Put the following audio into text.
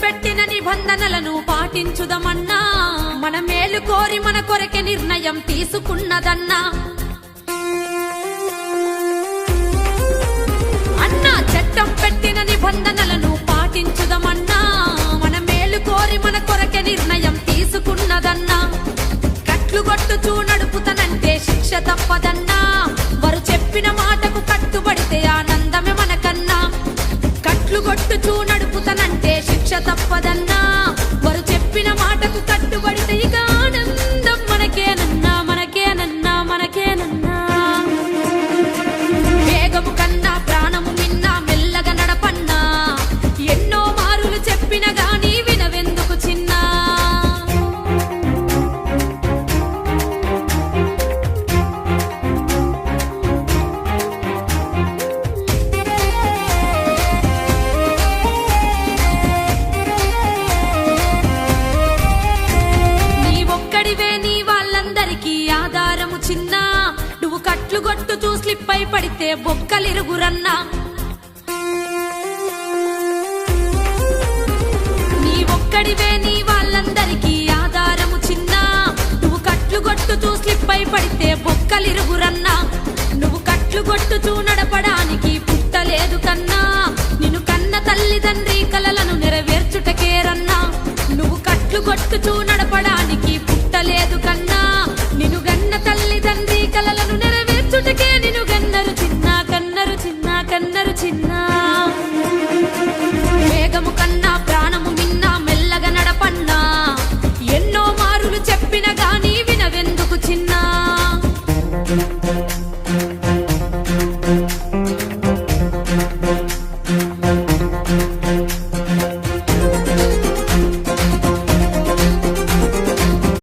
పెట్టిన నిబంధనలను పాటించుదమన్నా మన మేలు కోరి మన కొరకే నిర్ణయం తీసుకున్నదన్నా అన్నా చట్టం పెట్టిన నిబంధనలను పాటించుదమన్నా మన మేలు కోరి మన కొరకే నిర్ణయం తీసుకున్నదన్నా కట్లు కొట్టుచూ నడుపుతనంటే శిక్ష తప్పదన్నా వారు చెప్పిన మాటకు కట్టుబడితే ఆనందమే మనకన్నా కట్లు కొట్టుచూ నడుపుతనంటే శిక్ష తప్పదన్నా వారు చెప్పిన మాటకు కట్టుబడితే ఇక ఆనందం మనకేనన్నా మనకేనన్నా మనకేనన్నా వేగము కన్నా ప్రాణము మిన్నా మెల్లగా నడపన్నా ఎన్నో మారులు చెప్పిన గాని వినవెందుకు చిన్నా ఆధారము చిన్న నువ్వు కట్లు కొట్టుచూ స్లిప్ అయి పడితే బొక్కలిరుగురన్నా నీ ఒక్కడివే నీ వాళ్ళందరికీ ఆధారము చిన్న నువ్వు కట్లు కొట్టుచూ స్లిప్ అయి పడితే బొక్కలిరుగురన్నా నువ్వు కట్లు కొట్టుచూ నడపడానికి పుట్టలేదు కన్నా నిన్ను కన్న తల్లిదండ్రి కలలను నెరవేర్చుటకేరన్నా